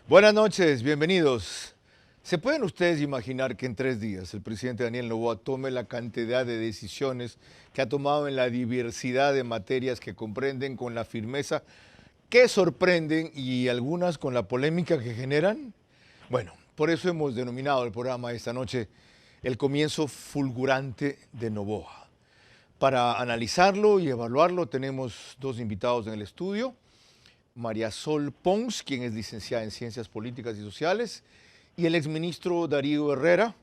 Buenas noches, bienvenidos. ¿Se pueden ustedes imaginar que en 3 días el presidente Daniel Noboa tome la cantidad de decisiones que ha tomado en la diversidad de materias que comprenden con la firmeza que sorprenden y algunas con la polémica que generan? Bueno, por eso hemos denominado el programa esta noche el comienzo fulgurante de Noboa. Para analizarlo y evaluarlo tenemos 2 invitados en el estudio. María Sol Pons, quien es licenciada en Ciencias Políticas y Sociales, y el exministro Darío Herrera,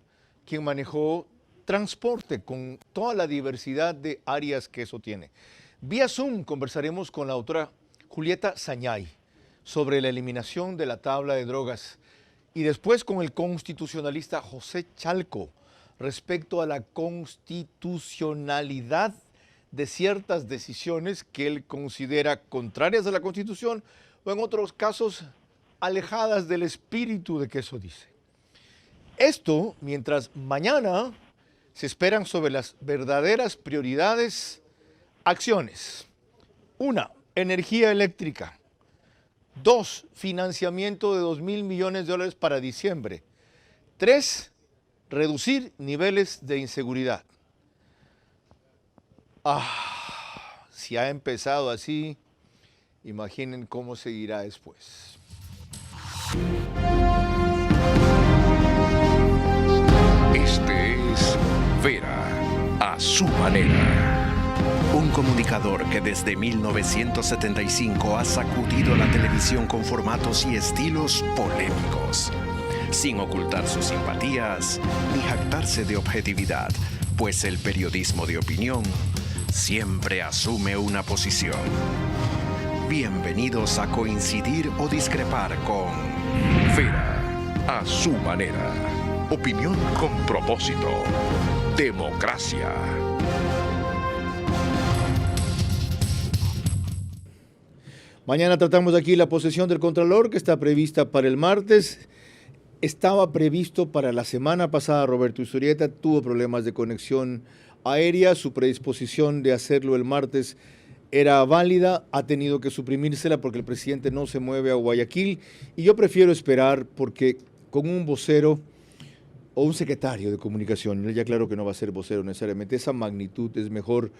quien manejó transporte con toda la diversidad de áreas que eso tiene. Vía Zoom conversaremos con la doctora Julieta Sañay sobre la eliminación de la tabla de drogas y después con el constitucionalista José Chalco respecto a la constitucionalidad de ciertas decisiones que él considera contrarias a la Constitución o en otros casos alejadas del espíritu de que eso dice. Esto mientras mañana se esperan sobre las verdaderas prioridades acciones. 1, energía eléctrica. 2, financiamiento de $2.000 millones para diciembre. 3, reducir niveles de inseguridad. Si ha empezado así, imaginen cómo seguirá después. Este es Vera a su manera. Un comunicador que desde 1975 ha sacudido la televisión con formatos y estilos polémicos, sin ocultar sus simpatías ni jactarse de objetividad, pues el periodismo de opinión siempre asume una posición. Bienvenidos a coincidir o discrepar con Vera a su manera. Opinión con propósito. Democracia. Mañana tratamos aquí la posesión del Contralor, que está prevista para el martes. Estaba previsto para la semana pasada. Roberto Isurieta tuvo problemas de conexión aérea. Su predisposición de hacerlo el martes era válida. Ha tenido que suprimírsela porque el presidente no se mueve a Guayaquil. Y yo prefiero esperar porque con un vocero o un secretario de comunicación, él ya claro que no va a ser vocero necesariamente, esa magnitud es mejor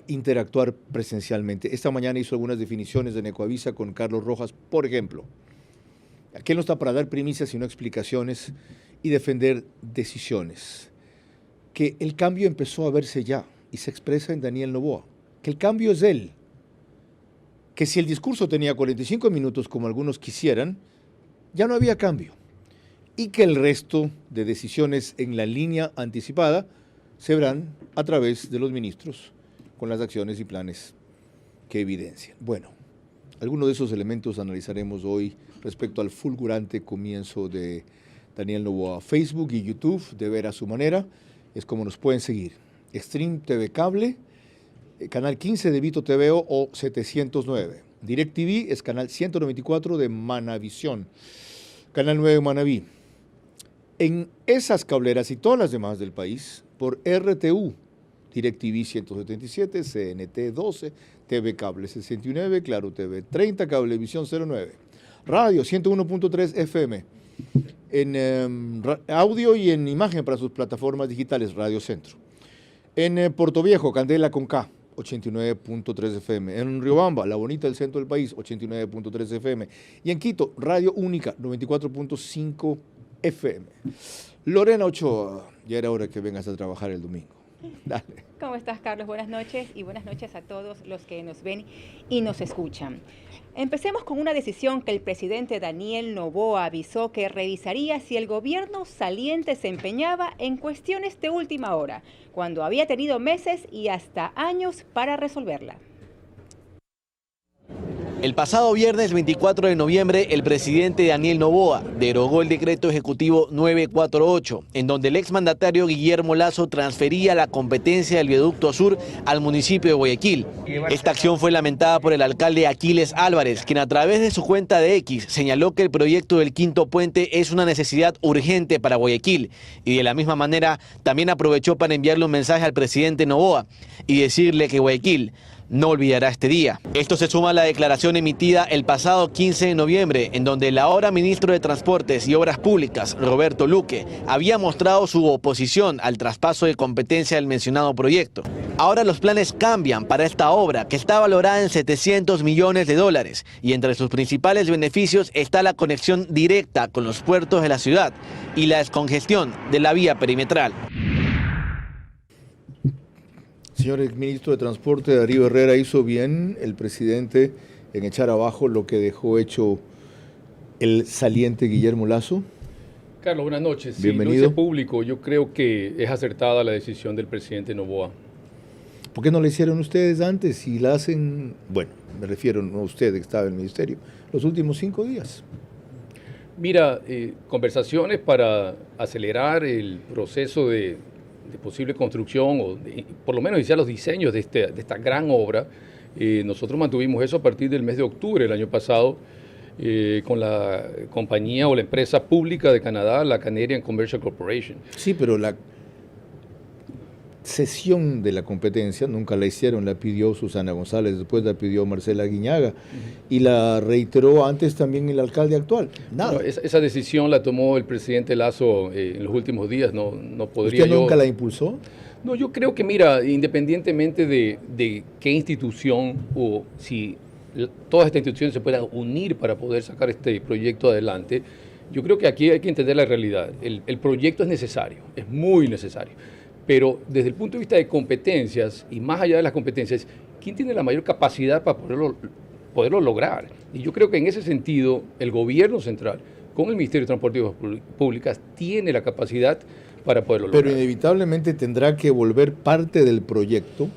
interactuar presencialmente. Esta mañana hizo algunas definiciones en Ecoavisa con Carlos Rojas, por ejemplo. Aquí él no está para dar primicias, sino explicaciones y defender decisiones. Que el cambio empezó a verse ya y se expresa en Daniel Noboa. Que el cambio es él. Que si el discurso tenía 45 minutos, como algunos quisieran, ya no había cambio. Y que el resto de decisiones en la línea anticipada se verán a través de los ministros con las acciones y planes que evidencian. Bueno, algunos de esos elementos analizaremos hoy respecto al fulgurante comienzo de Daniel Noboa. Facebook y YouTube de Ver a su manera es como nos pueden seguir. Stream TV Cable, canal 15 de Vito TVO o 709. DirecTV es canal 194 de Manavisión, canal 9 de Manaví. En esas cableras y todas las demás del país, por RTU, DirecTV 177, CNT 12, TV Cable 69, Claro TV 30, Cablevisión 09, Radio 101.3 FM, en audio y en imagen para sus plataformas digitales, Radio Centro. En Puerto Viejo, Candela con K, 89.3 FM. En Riobamba, La Bonita del centro del país, 89.3 FM. Y en Quito, Radio Única, 94.5 FM. Lorena Ochoa, ya era hora que vengas a trabajar el domingo. Dale. ¿Cómo estás, Carlos? Buenas noches y buenas noches a todos los que nos ven y nos escuchan. Empecemos con una decisión que el presidente Daniel Noboa avisó que revisaría si el gobierno saliente se empeñaba en cuestiones de última hora, cuando había tenido meses y hasta años para resolverla. El pasado viernes 24 de noviembre, el presidente Daniel Noboa derogó el decreto ejecutivo 948, en donde el exmandatario Guillermo Lasso transfería la competencia del viaducto sur al municipio de Guayaquil. Esta acción fue lamentada por el alcalde Aquiles Álvarez, quien a través de su cuenta de X señaló que el proyecto del quinto puente es una necesidad urgente para Guayaquil, y de la misma manera también aprovechó para enviarle un mensaje al presidente Noboa y decirle que Guayaquil no olvidará este día. Esto se suma a la declaración emitida el pasado 15 de noviembre, en donde el ahora ministro de Transportes y Obras Públicas, Roberto Luque, había mostrado su oposición al traspaso de competencia del mencionado proyecto. Ahora los planes cambian para esta obra, que está valorada en 700 millones de dólares, y entre sus principales beneficios está la conexión directa con los puertos de la ciudad y la descongestión de la vía perimetral. Señor ministro de Transporte, Darío Herrera, ¿hizo bien el presidente en echar abajo lo que dejó hecho el saliente Guillermo Lasso? Carlos, buenas noches. Bienvenido. Sí, lo hice público. Yo creo que es acertada la decisión del presidente Noboa. ¿Por qué no la hicieron ustedes antes? Si la hacen, bueno, me refiero no a usted que estaba en el ministerio, los últimos 5 días. Mira, conversaciones para acelerar el proceso de posible construcción o por lo menos iniciar los diseños de esta gran obra. Nosotros mantuvimos eso a partir del mes de octubre del año pasado con la compañía o la empresa pública de Canadá, la Canadian Commercial Corporation. Sí, pero la cesión de la competencia nunca la hicieron, la pidió Susana González, después la pidió Marcela Guiñaga y la reiteró antes también el alcalde actual. Nada. Bueno, esa decisión la tomó el presidente Lasso en los últimos días, no podría ¿Usted nunca la impulsó? No, yo creo que, mira, independientemente de qué institución o si todas estas instituciones se puedan unir para poder sacar este proyecto adelante, yo creo que aquí hay que entender la realidad. El proyecto es necesario, es muy necesario. Pero desde el punto de vista de competencias, y más allá de las competencias, ¿quién tiene la mayor capacidad para poderlo lograr? Y yo creo que en ese sentido, el gobierno central, con el Ministerio de Transporte y Obras Públicas, tiene la capacidad para poderlo lograr. Pero inevitablemente tendrá que volver parte del proyecto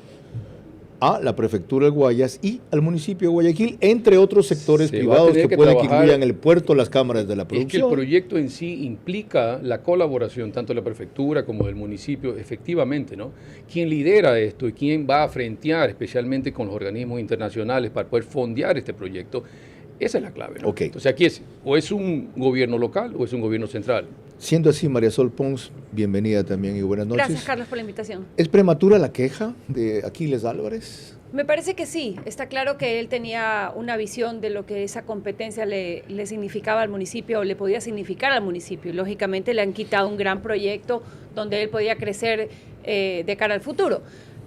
a la prefectura de Guayas y al municipio de Guayaquil, entre otros sectores privados que pueden que incluyan el puerto, las cámaras de la producción. Es que el proyecto en sí implica la colaboración tanto de la prefectura como del municipio, efectivamente, ¿no? Quien lidera esto y quién va a frentear, especialmente con los organismos internacionales, para poder fondear este proyecto, esa es la clave, ¿no? Okay. Entonces aquí o es un gobierno local o es un gobierno central. Siendo así, María Sol Pons, bienvenida también y buenas noches. Gracias, Carlos, por la invitación. ¿Es prematura la queja de Aquiles Álvarez? Me parece que sí. Está claro que él tenía una visión de lo que esa competencia le significaba al municipio o le podía significar al municipio. Y lógicamente le han quitado un gran proyecto donde él podía crecer de cara al futuro.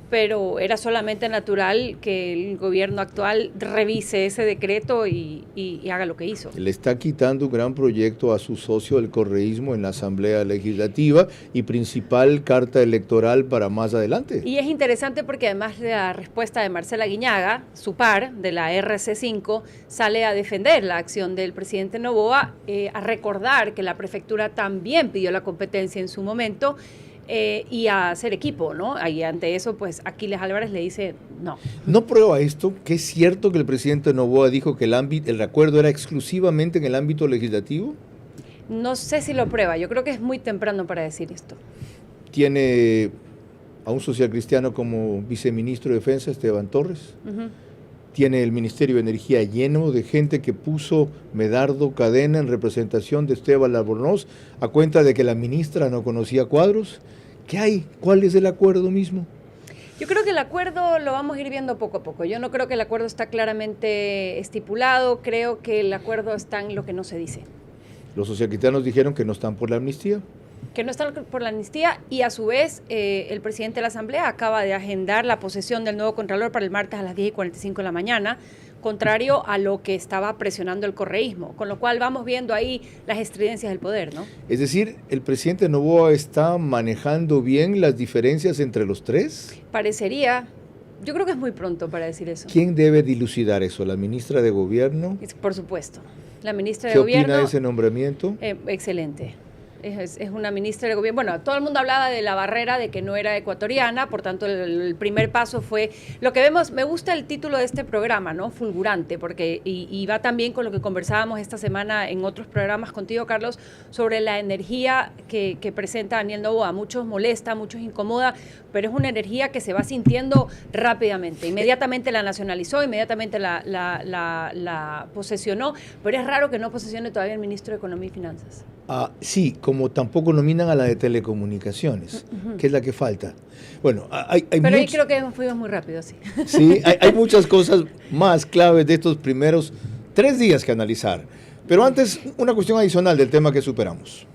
Pero era solamente natural que el gobierno actual revise ese decreto y haga lo que hizo. Le está quitando un gran proyecto a su socio del correísmo en la Asamblea Legislativa y principal carta electoral para más adelante. Y es interesante porque además de la respuesta de Marcela Guiñaga, su par de la RC5, sale a defender la acción del presidente Noboa, a recordar que la prefectura también pidió la competencia en su momento, y a hacer equipo, ¿no? Y ante eso, pues Aquiles Álvarez le dice no. ¿No prueba esto que es cierto que el presidente Noboa dijo que el acuerdo era exclusivamente en el ámbito legislativo? No sé si lo prueba, yo creo que es muy temprano para decir esto. Tiene a un socialcristiano como viceministro de Defensa, Esteban Torres. Tiene el Ministerio de Energía lleno de gente que puso Medardo Cadena en representación de Esteban Albornoz a cuenta de que la ministra no conocía cuadros. ¿Qué hay? ¿Cuál es el acuerdo mismo? Yo creo que el acuerdo lo vamos a ir viendo poco a poco. Yo no creo que el acuerdo está claramente estipulado, creo que el acuerdo está en lo que no se dice. Los socialcristianos dijeron que no están por la amnistía. Que no están por la amnistía y a su vez el presidente de la Asamblea acaba de agendar la posesión del nuevo Contralor para el martes a las 10:45 de la mañana, contrario a lo que estaba presionando el correísmo, con lo cual vamos viendo ahí las estridencias del poder, ¿no? Es decir, ¿el presidente Noboa está manejando bien las diferencias entre los tres? Parecería, yo creo que es muy pronto para decir eso. ¿Quién debe dilucidar eso? ¿La ministra de Gobierno? Por supuesto, la ministra de ¿Qué Gobierno. opina de ese nombramiento? Excelente. Es una ministra de gobierno. Bueno, todo el mundo hablaba de la barrera de que no era ecuatoriana, por tanto el primer paso fue lo que vemos. Me gusta el título de este programa, ¿no? Fulgurante, porque y va también con lo que conversábamos esta semana en otros programas contigo, Carlos, sobre la energía que presenta Daniel Noboa. A muchos molesta, a muchos incomoda, pero es una energía que se va sintiendo rápidamente. Inmediatamente la nacionalizó, inmediatamente la posesionó, pero es raro que no posesione todavía el ministro de Economía y Finanzas. Sí, como tampoco nominan a la de telecomunicaciones, que es la que falta. Bueno, hay pero ahí creo que fuimos muy rápido, sí. Sí, hay muchas cosas más claves de estos primeros 3 días que analizar. Pero antes, una cuestión adicional del tema que superamos.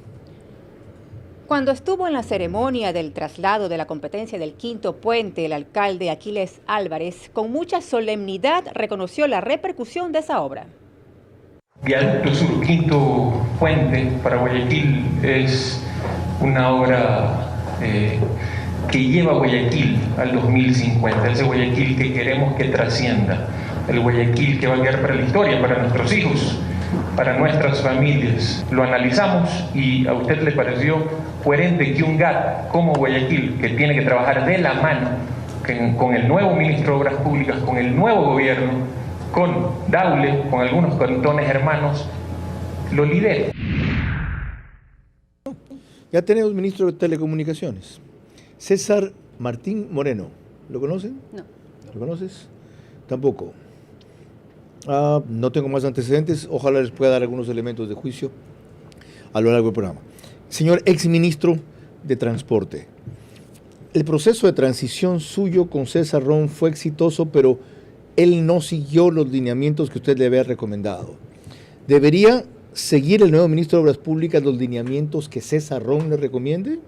Cuando estuvo en la ceremonia del traslado de la competencia del quinto puente, el alcalde Aquiles Álvarez, con mucha solemnidad, reconoció la repercusión de esa obra. Viaducto Sur, quinto puente para Guayaquil, es una obra que lleva a Guayaquil al 2050, ese Guayaquil que queremos que trascienda, el Guayaquil que va a quedar para la historia, para nuestros hijos, para nuestras familias. Lo analizamos y a usted le pareció coherente que un GAT como Guayaquil, que tiene que trabajar de la mano con el nuevo ministro de Obras Públicas, con el nuevo gobierno, con Daule, con algunos cantones hermanos, lo lidere. Ya tenemos ministro de Telecomunicaciones, César Martín Moreno. ¿Lo conocen? No. ¿Lo conoces? Tampoco. No tengo más antecedentes, ojalá les pueda dar algunos elementos de juicio a lo largo del programa. Señor exministro de Transporte, el proceso de transición suyo con César Ron fue exitoso, pero él no siguió los lineamientos que usted le había recomendado. ¿Debería seguir el nuevo ministro de Obras Públicas los lineamientos que César Ron le recomiende?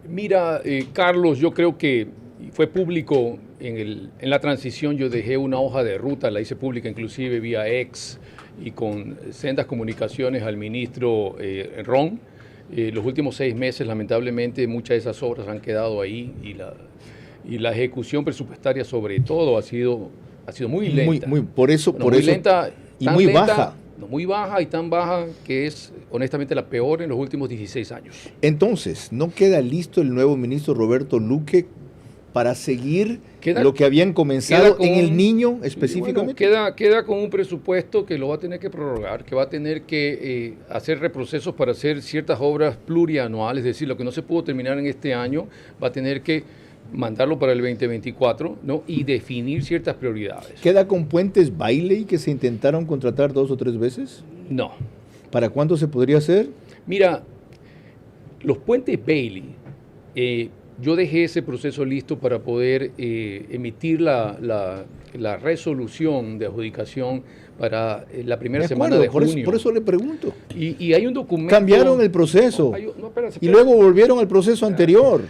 Mira, Carlos, yo creo que fue público en la transición. Yo dejé una hoja de ruta, la hice pública inclusive vía ex y con sendas comunicaciones al ministro Ron. Los últimos 6 meses, lamentablemente, muchas de esas obras han quedado ahí y la ejecución presupuestaria, sobre todo, ha sido muy lenta. Por eso, lenta y muy lenta, baja. Muy baja y tan baja que es honestamente la peor en los últimos 16 años. Entonces, ¿no queda listo el nuevo ministro Roberto Luque para seguir lo que habían comenzado en El Niño específicamente? Bueno, queda con un presupuesto que lo va a tener que prorrogar, que va a tener que hacer reprocesos para hacer ciertas obras plurianuales, es decir, lo que no se pudo terminar en este año va a tener que mandarlo para el 2024, ¿no? Y definir ciertas prioridades. ¿Queda con Puentes Bailey que se intentaron contratar 2 o 3 veces? No. ¿Para cuándo se podría hacer? Mira, los Puentes Bailey, yo dejé ese proceso listo para poder emitir la resolución de adjudicación para la primera semana de junio. Por eso le pregunto. Y hay un documento... Cambiaron el proceso espérate. Y luego volvieron al proceso anterior.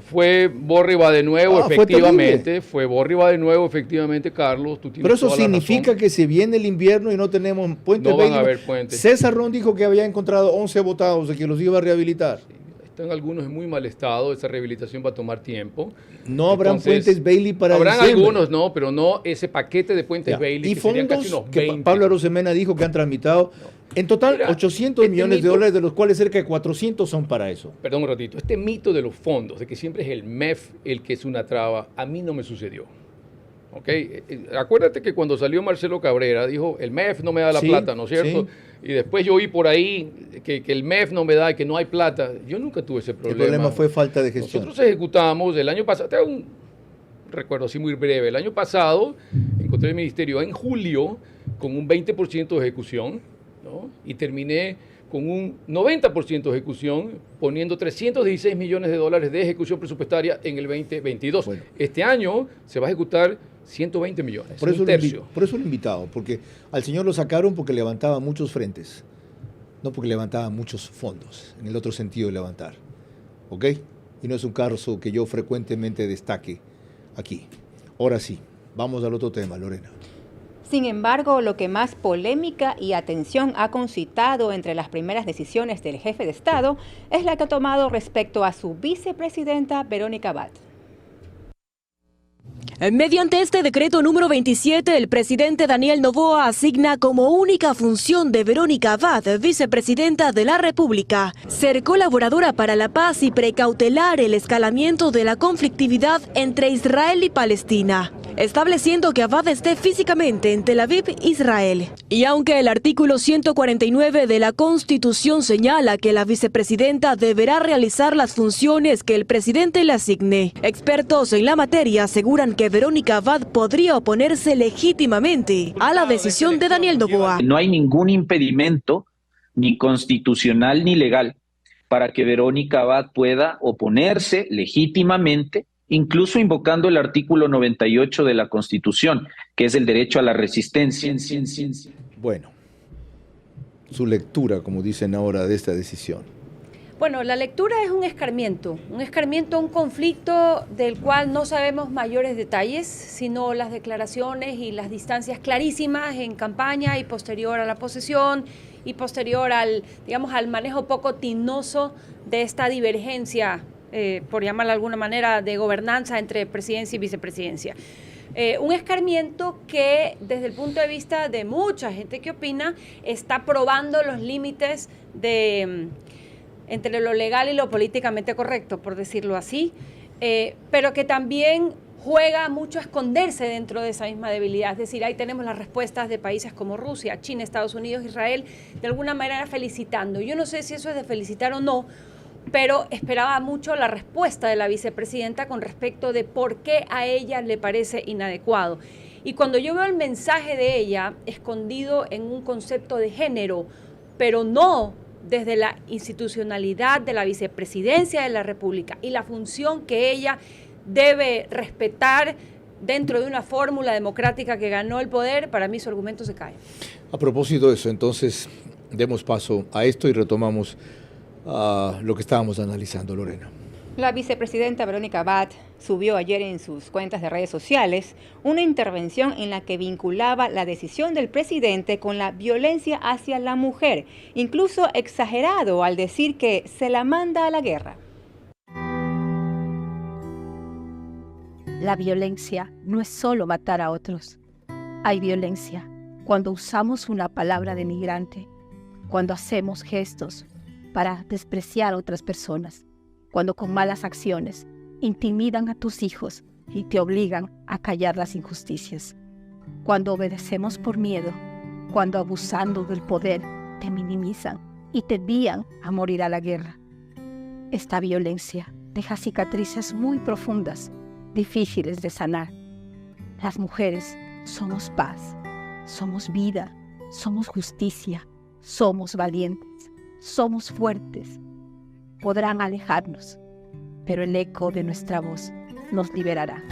Fue borra y va de nuevo, efectivamente. Fue borra y va de nuevo, efectivamente, Carlos. Tú tienes Pero eso toda la significa razón. que se viene el invierno y no tenemos puentes. No van a haber puentes. César Ron dijo que había encontrado 11 botados y que los iba a rehabilitar. Están algunos en muy mal estado, esa rehabilitación va a tomar tiempo. No habrán puentes Bailey para habrán diciembre. Algunos, no, pero no ese paquete de puentes Bailey. Y que serían fondos casi unos que 20. Pablo Arosemena dijo que han tramitado. En total, 800 millones de dólares, de los cuales cerca de 400 son para eso. Perdón un ratito. Este mito de los fondos, de que siempre es el MEF el que es una traba, a mí no me sucedió. ¿Ok? Acuérdate que cuando salió Marcelo Cabrera, dijo, el MEF no me da la plata, ¿no es cierto? Sí. Y después yo oí por ahí que el MEF no me da y que no hay plata. Yo nunca tuve ese problema. El problema fue falta de gestión. Nosotros ejecutamos el año pasado, tengo un recuerdo así muy breve, el año pasado encontré el ministerio en julio con un 20% de ejecución, ¿no? Y terminé con un 90% de ejecución, poniendo 316 millones de dólares de ejecución presupuestaria en el 2022. Bueno. Este año se va a ejecutar 120 millones, por eso un tercio. Por eso lo he invitado, porque al señor lo sacaron porque levantaba muchos frentes, no porque levantaba muchos fondos, en el otro sentido de levantar. ¿Ok? Y no es un caso que yo frecuentemente destaque aquí. Ahora sí, vamos al otro tema, Lorena. Sin embargo, lo que más polémica y atención ha concitado entre las primeras decisiones del jefe de Estado es la que ha tomado respecto a su vicepresidenta Verónica Abad. Mediante este decreto número 27, el presidente Daniel Noboa asigna como única función de Verónica Abad, vicepresidenta de la República, ser colaboradora para la paz y precautelar el escalamiento de la conflictividad entre Israel y Palestina, estableciendo que Abad esté físicamente en Tel Aviv, Israel. Y aunque el artículo 149 de la Constitución señala que la vicepresidenta deberá realizar las funciones que el presidente le asigne, expertos en la materia aseguran que Verónica Abad podría oponerse legítimamente a la decisión de Daniel Noboa. No hay ningún impedimento ni constitucional ni legal, para que Verónica Abad pueda oponerse legítimamente, incluso invocando el artículo 98 de la Constitución, que es el derecho a la resistencia. Bueno, su lectura, como dicen ahora, de esta decisión. Bueno, la lectura es un escarmiento, un conflicto del cual no sabemos mayores detalles, sino las declaraciones y las distancias clarísimas en campaña y posterior a la posesión y posterior al, digamos, al manejo poco tinoso de esta divergencia, por llamarla de alguna manera, de gobernanza entre presidencia y vicepresidencia. Un escarmiento que, desde el punto de vista de mucha gente que opina, está probando los límites entre lo legal y lo políticamente correcto, por decirlo así, pero que también juega mucho a esconderse dentro de esa misma debilidad. Es decir, ahí tenemos las respuestas de países como Rusia, China, Estados Unidos, Israel, de alguna manera felicitando. Yo no sé si eso es de felicitar o no, pero esperaba mucho la respuesta de la vicepresidenta con respecto de por qué a ella le parece inadecuado. Y cuando yo veo el mensaje de ella escondido en un concepto de género, pero no desde la institucionalidad de la vicepresidencia de la República y la función que ella debe respetar dentro de una fórmula democrática que ganó el poder, para mí su argumento se cae. A propósito de eso, entonces, demos paso a esto y retomamos lo que estábamos analizando, Lorena. La vicepresidenta Verónica Abad subió ayer en sus cuentas de redes sociales una intervención en la que vinculaba la decisión del presidente con la violencia hacia la mujer, incluso exagerado al decir que se la manda a la guerra. La violencia no es solo matar a otros. Hay violencia cuando usamos una palabra denigrante, cuando hacemos gestos para despreciar a otras personas, cuando con malas acciones intimidan a tus hijos y te obligan a callar las injusticias, cuando obedecemos por miedo, cuando abusando del poder te minimizan y te envían a morir a la guerra. Esta violencia deja cicatrices muy profundas, difíciles de sanar. Las mujeres somos paz, somos vida, somos justicia, somos valientes, somos fuertes. Podrán alejarnos, pero el eco de nuestra voz nos liberará.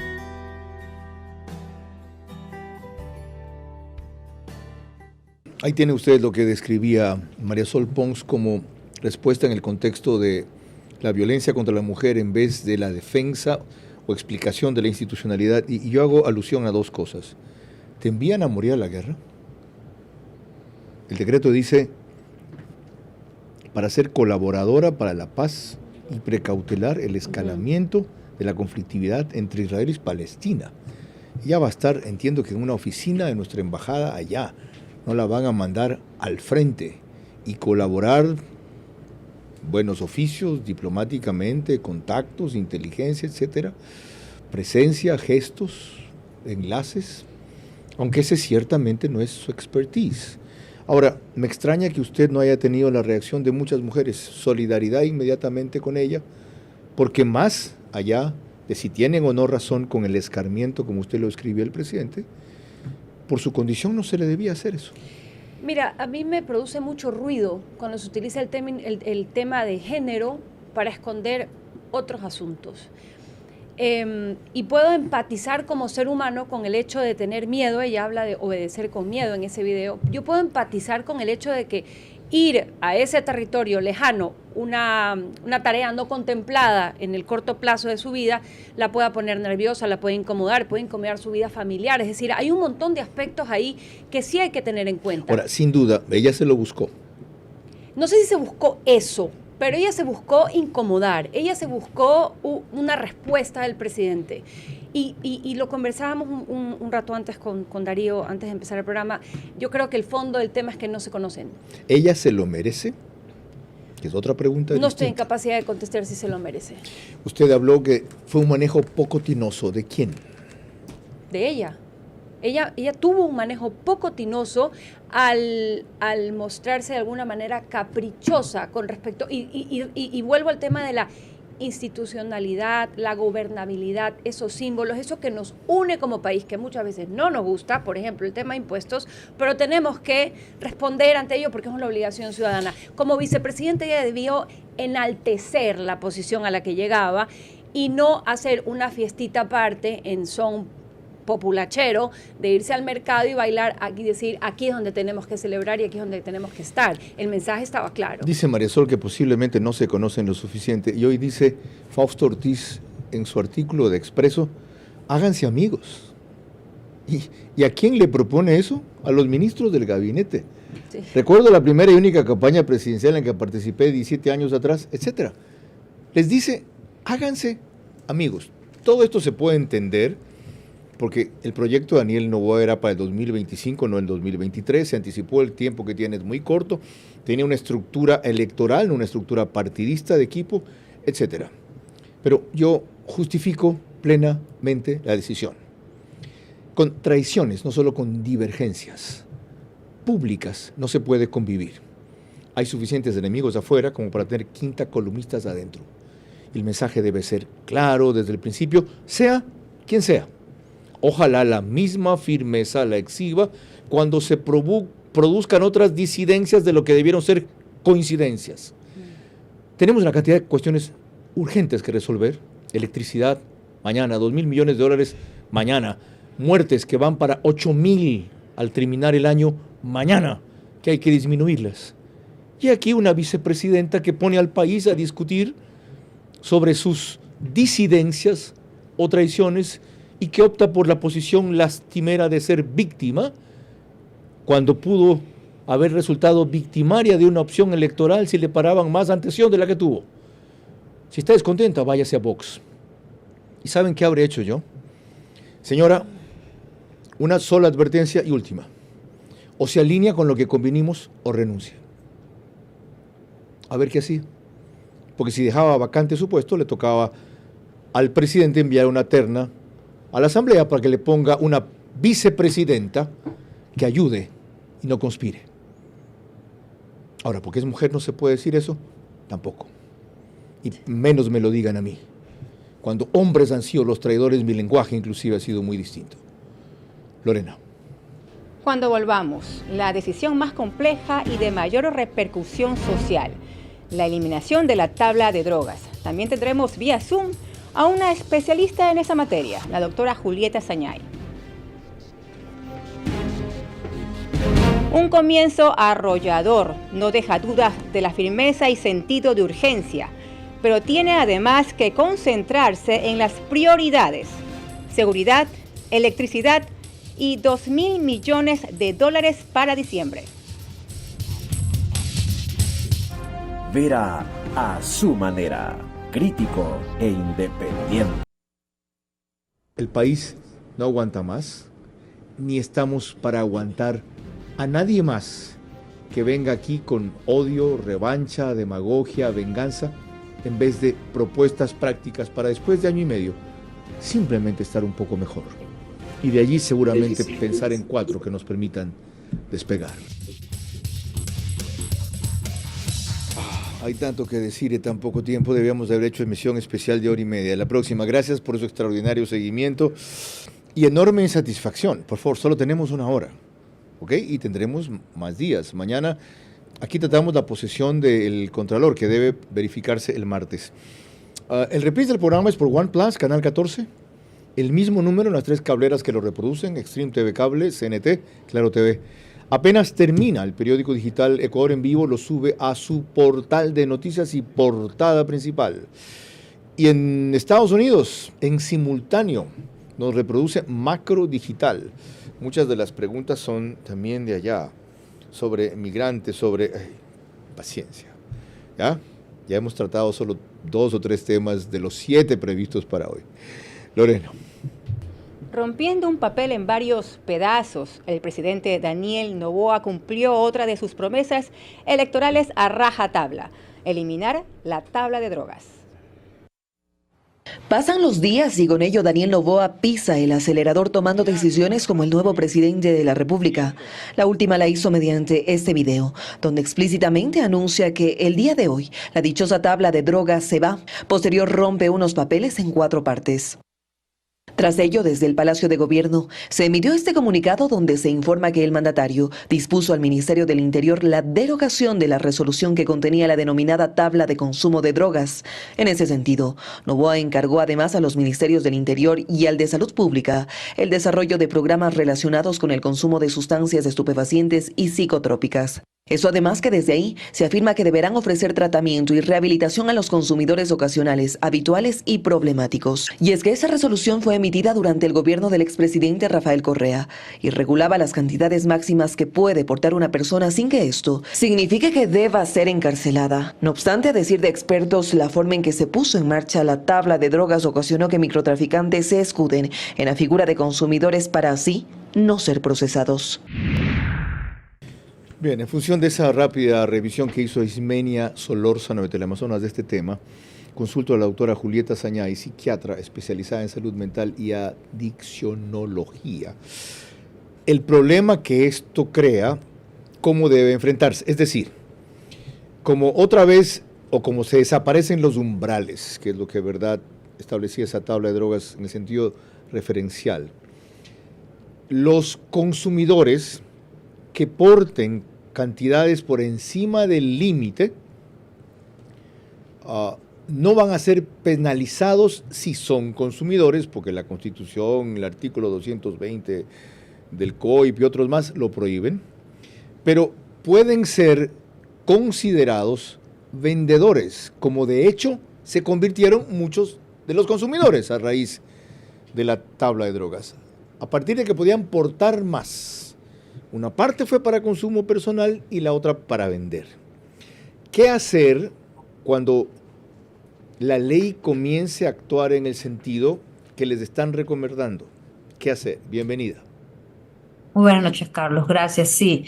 Ahí tiene usted lo que describía María Sol Pons como respuesta en el contexto de la violencia contra la mujer en vez de la defensa o explicación de la institucionalidad. Y yo hago alusión a dos cosas. ¿Te envían a morir a la guerra? El decreto dice, para ser colaboradora para la paz y precautelar el escalamiento de la conflictividad entre Israel y Palestina. Ella va a estar, entiendo que en una oficina de nuestra embajada allá, no la van a mandar al frente y colaborar, buenos oficios, diplomáticamente, contactos, inteligencia, etcétera, presencia, gestos, enlaces, aunque ese ciertamente no es su expertise. Ahora, me extraña que usted no haya tenido la reacción de muchas mujeres, solidaridad inmediatamente con ella, porque más allá de si tienen o no razón con el escarmiento, como usted lo escribió el presidente, por su condición no se le debía hacer eso. Mira, a mí me produce mucho ruido cuando se utiliza el tema de género para esconder otros asuntos. Y puedo empatizar como ser humano con el hecho de tener miedo. Ella habla de obedecer con miedo en ese video. Yo puedo empatizar con el hecho de que ir a ese territorio lejano, una tarea no contemplada en el corto plazo de su vida, la pueda poner nerviosa, la puede incomodar su vida familiar. Es decir, hay un montón de aspectos ahí que sí hay que tener en cuenta. Ahora, sin duda, ella se lo buscó. No sé si se buscó eso, pero ella se buscó incomodar, ella se buscó una respuesta del presidente. Y lo conversábamos un rato antes con Darío, antes de empezar el programa. Yo creo que el fondo del tema es que no se conocen. ¿Ella se lo merece? Que es otra pregunta. No estoy en capacidad de contestar si se lo merece. Usted habló que fue un manejo poco tinoso. ¿De quién? De ella. Ella tuvo un manejo poco tinoso al mostrarse de alguna manera caprichosa con respecto, y vuelvo al tema de la institucionalidad, la gobernabilidad, esos símbolos, eso que nos une como país, que muchas veces no nos gusta, por ejemplo, el tema de impuestos, pero tenemos que responder ante ello porque es una obligación ciudadana. Como vicepresidente ella debió enaltecer la posición a la que llegaba y no hacer una fiestita aparte en son populachero de irse al mercado y bailar aquí, decir aquí es donde tenemos que celebrar y aquí es donde tenemos que estar. El mensaje estaba claro. Dice Marisol que posiblemente no se conocen lo suficiente y hoy dice Fausto Ortiz en su artículo de Expreso, háganse amigos. ¿Y a quién le propone eso? A los ministros del gabinete. Sí. Recuerdo la primera y única campaña presidencial en que participé 17 años atrás, etcétera. Les dice, háganse amigos. Todo esto se puede entender porque el proyecto de Daniel Noboa era para el 2025, no el 2023, se anticipó el tiempo que tiene, es muy corto, tenía una estructura electoral, no una estructura partidista de equipo, etcétera. Pero yo justifico plenamente la decisión. Con traiciones, no solo con divergencias públicas, no se puede convivir. Hay suficientes enemigos afuera como para tener quinta columnistas adentro. El mensaje debe ser claro desde el principio, sea quien sea. Ojalá la misma firmeza la exhiba cuando se produzcan otras disidencias de lo que debieron ser coincidencias. Tenemos una cantidad de cuestiones urgentes que resolver. Electricidad, mañana, 2.000 millones de dólares, mañana. Muertes que van para 8.000 al terminar el año, mañana, que hay que disminuirlas. Y aquí una vicepresidenta que pone al país a discutir sobre sus disidencias o traiciones y que opta por la posición lastimera de ser víctima, cuando pudo haber resultado victimaria de una opción electoral si le paraban más atención de la que tuvo. Si está descontenta, váyase a Vox. ¿Y saben qué habré hecho yo? Señora, una sola advertencia y última. O se alinea con lo que convinimos o renuncia. A ver qué hacía. Porque si dejaba vacante su puesto, le tocaba al presidente enviar una terna a la Asamblea para que le ponga una vicepresidenta que ayude y no conspire. Ahora, porque es mujer no se puede decir eso, tampoco. Y menos me lo digan a mí. Cuando hombres han sido los traidores, mi lenguaje inclusive ha sido muy distinto. Lorena. Cuando volvamos, la decisión más compleja y de mayor repercusión social, la eliminación de la tabla de drogas. También tendremos vía Zoom a una especialista en esa materia, la doctora Julieta Sañay. Un comienzo arrollador, no deja dudas de la firmeza y sentido de urgencia, pero tiene además que concentrarse en las prioridades: seguridad, electricidad y 2.000 millones de dólares para diciembre. Vera a su manera, crítico e independiente. El país no aguanta más, ni estamos para aguantar a nadie más que venga aquí con odio, revancha, demagogia, venganza, en vez de propuestas prácticas para después de año y medio simplemente estar un poco mejor. Y de allí seguramente pensar en 4 que nos permitan despegar. Hay tanto que decir en tan poco tiempo, debíamos haber hecho emisión especial de 1h30. La próxima, gracias por su extraordinario seguimiento y enorme insatisfacción. Por favor, solo tenemos 1 hora, ¿ok? Y tendremos más días. Mañana, aquí tratamos la posesión del Contralor, que debe verificarse el martes. El reprise del programa es por OnePlus, Canal 14. El mismo número en las 3 cableras que lo reproducen, Extreme TV Cable, CNT, Claro TV. Apenas termina el periódico digital Ecuador en Vivo, lo sube a su portal de noticias y portada principal. Y en Estados Unidos, en simultáneo, nos reproduce Macro Digital. Muchas de las preguntas son también de allá, sobre migrantes, sobre... paciencia. ¿Ya? Ya hemos tratado solo 2 o 3 temas de los 7 previstos para hoy. Lorena. Rompiendo un papel en varios pedazos, el presidente Daniel Noboa cumplió otra de sus promesas electorales a rajatabla: eliminar la tabla de drogas. Pasan los días y con ello Daniel Noboa pisa el acelerador tomando decisiones como el nuevo presidente de la República. La última la hizo mediante este video, donde explícitamente anuncia que el día de hoy la dichosa tabla de drogas se va. Posterior rompe unos papeles en 4 partes. Tras ello, desde el Palacio de Gobierno, se emitió este comunicado donde se informa que el mandatario dispuso al Ministerio del Interior la derogación de la resolución que contenía la denominada tabla de consumo de drogas. En ese sentido, Noboa encargó además a los Ministerios del Interior y al de Salud Pública el desarrollo de programas relacionados con el consumo de sustancias estupefacientes y psicotrópicas. Eso además que desde ahí se afirma que deberán ofrecer tratamiento y rehabilitación a los consumidores ocasionales, habituales y problemáticos. Y es que esa resolución fue emitida durante el gobierno del expresidente Rafael Correa y regulaba las cantidades máximas que puede portar una persona sin que esto signifique que deba ser encarcelada. No obstante, a decir de expertos, la forma en que se puso en marcha la tabla de drogas ocasionó que microtraficantes se escuden en la figura de consumidores para así no ser procesados. Bien, en función de esa rápida revisión que hizo Ismenia Solórzano de Teleamazonas de este tema, consulto a la doctora Julieta Sañay, psiquiatra especializada en salud mental y adiccionología. El problema que esto crea, cómo debe enfrentarse, es decir, como otra vez o como se desaparecen los umbrales, que es lo que de verdad establecía esa tabla de drogas en el sentido referencial. Los consumidores que porten cantidades por encima del límite no van a ser penalizados si son consumidores, porque la Constitución, el artículo 220 del COIP y otros más lo prohíben, pero pueden ser considerados vendedores, como de hecho se convirtieron muchos de los consumidores a raíz de la tabla de drogas, a partir de que podían portar más. Una parte fue para consumo personal y la otra para vender. ¿Qué hacer cuando la ley comience a actuar en el sentido que les están recomendando? ¿Qué hacer? Bienvenida. Muy buenas noches, Carlos. Gracias. Sí,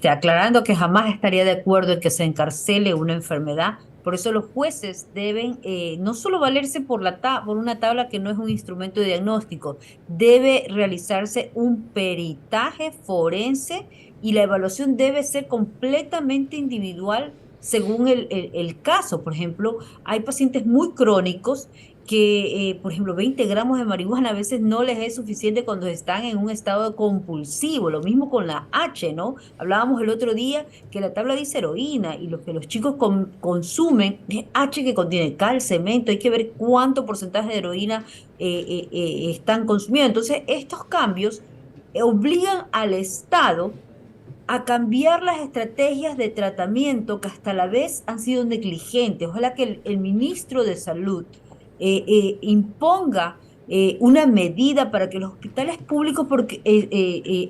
aclarando que jamás estaría de acuerdo en que se encarcele una enfermedad. Por eso los jueces deben no solo valerse por una tabla que no es un instrumento de diagnóstico, debe realizarse un peritaje forense y la evaluación debe ser completamente individual según el caso. Por ejemplo, hay pacientes muy crónicos que, por ejemplo, 20 gramos de marihuana a veces no les es suficiente cuando están en un estado compulsivo. Lo mismo con la H, ¿no? Hablábamos el otro día que la tabla dice heroína y lo que los chicos consumen es H que contiene cal, cemento. Hay que ver cuánto porcentaje de heroína están consumiendo. Entonces, estos cambios obligan al Estado a cambiar las estrategias de tratamiento que hasta la vez han sido negligentes. Ojalá que el ministro de Salud imponga una medida para que los hospitales públicos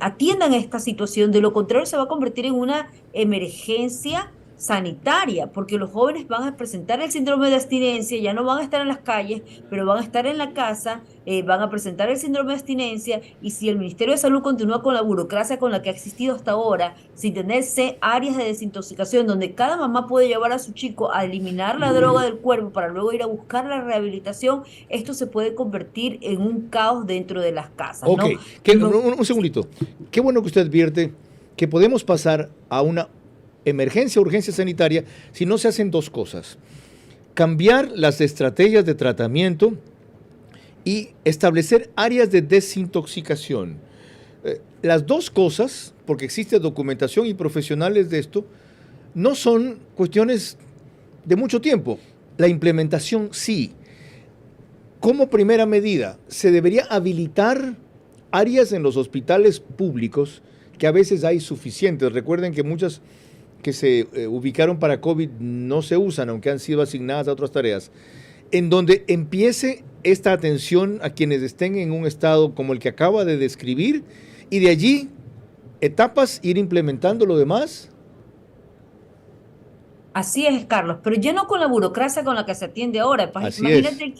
atiendan esta situación. De lo contrario se va a convertir en una emergencia sanitaria, porque los jóvenes van a presentar el síndrome de abstinencia, ya no van a estar en las calles, pero van a estar en la casa, van a presentar el síndrome de abstinencia, y si el Ministerio de Salud continúa con la burocracia con la que ha existido hasta ahora, sin tenerse áreas de desintoxicación donde cada mamá puede llevar a su chico a eliminar la droga del cuerpo para luego ir a buscar la rehabilitación, esto se puede convertir en un caos dentro de las casas. Ok, ¿no? Un segundito. Qué bueno que usted advierte que podemos pasar a una emergencia o urgencia sanitaria si no se hacen dos cosas: cambiar las estrategias de tratamiento y establecer áreas de desintoxicación. Las dos cosas, porque existe documentación y profesionales de esto, no son cuestiones de mucho tiempo. La implementación sí. Como primera medida, se debería habilitar áreas en los hospitales públicos que a veces hay suficientes. Recuerden que muchas que se ubicaron para COVID no se usan, aunque han sido asignadas a otras tareas, en donde empiece esta atención a quienes estén en un estado como el que acaba de describir, y de allí, etapas, ir implementando lo demás. Así es, Carlos, pero ya no con la burocracia con la que se atiende ahora. Así Imagínate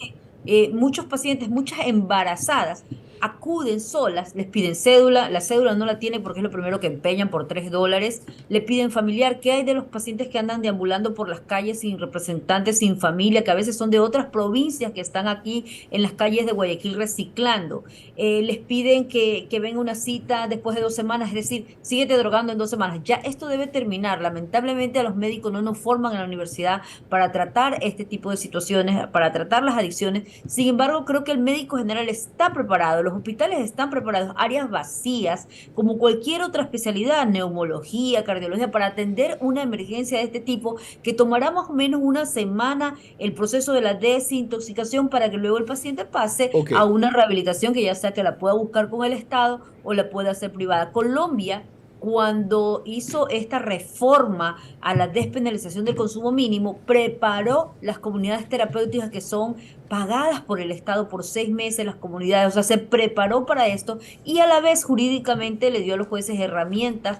que muchos pacientes, muchas embarazadas, acuden solas, les piden cédula, la cédula no la tiene porque es lo primero que empeñan por $3, le piden familiar. ¿Qué hay de los pacientes que andan deambulando por las calles sin representantes, sin familia, que a veces son de otras provincias que están aquí en las calles de Guayaquil reciclando? Les piden que venga una cita después de 2 semanas, es decir, síguete drogando en 2 semanas. Ya esto debe terminar. Lamentablemente a los médicos no nos forman en la universidad para tratar este tipo de situaciones, para tratar las adicciones. Sin embargo, creo que el médico general está preparado, los hospitales están preparados, áreas vacías, como cualquier otra especialidad, neumología, cardiología, para atender una emergencia de este tipo, que tomará más o menos 1 semana el proceso de la desintoxicación para que luego el paciente pase a una rehabilitación que ya sea que la pueda buscar con el Estado o la pueda hacer privada. Colombia, cuando hizo esta reforma a la despenalización del consumo mínimo, preparó las comunidades terapéuticas que son pagadas por el Estado por 6 meses, las comunidades, o sea, se preparó para esto y a la vez jurídicamente le dio a los jueces herramientas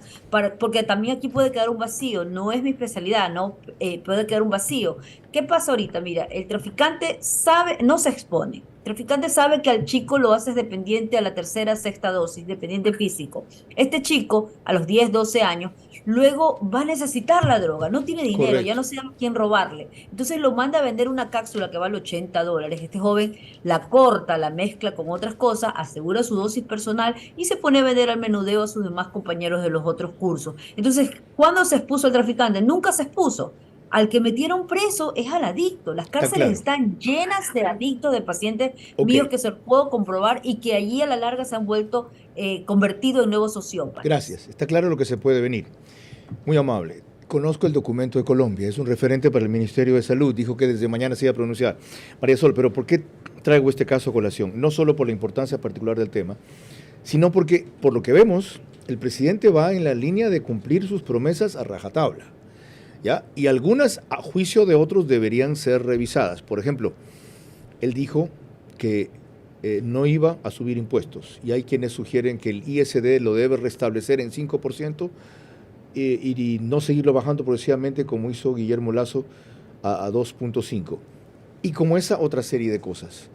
porque también aquí puede quedar un vacío, no es mi especialidad, no puede quedar un vacío. ¿Qué pasa ahorita? Mira, el traficante sabe, no se expone. El traficante sabe que al chico lo haces dependiente a la 3ª, 6ª dosis, dependiente físico. Este chico, a los 10, 12 años, luego va a necesitar la droga, no tiene dinero, correcto, ya no sabe quién robarle. Entonces lo manda a vender una cápsula que vale $80. Este joven la corta, la mezcla con otras cosas, asegura su dosis personal y se pone a vender al menudeo a sus demás compañeros de los otros cursos. Entonces, ¿cuándo se expuso el traficante? Nunca se expuso. Al que metieron preso es al adicto. Las cárceles están llenas de adictos, de pacientes míos que se puedo comprobar y que allí a la larga se han vuelto convertidos en nuevos sociópatas. Gracias. Está claro lo que se puede venir. Muy amable. Conozco el documento de Colombia. Es un referente para el Ministerio de Salud. Dijo que desde mañana se iba a pronunciar. María Sol, ¿pero por qué traigo este caso a colación? No solo por la importancia particular del tema, sino porque, por lo que vemos, el presidente va en la línea de cumplir sus promesas a rajatabla, ¿ya? Y algunas, a juicio de otros, deberían ser revisadas. Por ejemplo, él dijo que no iba a subir impuestos, y hay quienes sugieren que el ISD lo debe restablecer en 5% y no seguirlo bajando progresivamente como hizo Guillermo Lasso a 2.5%. Y como esa otra serie de cosas.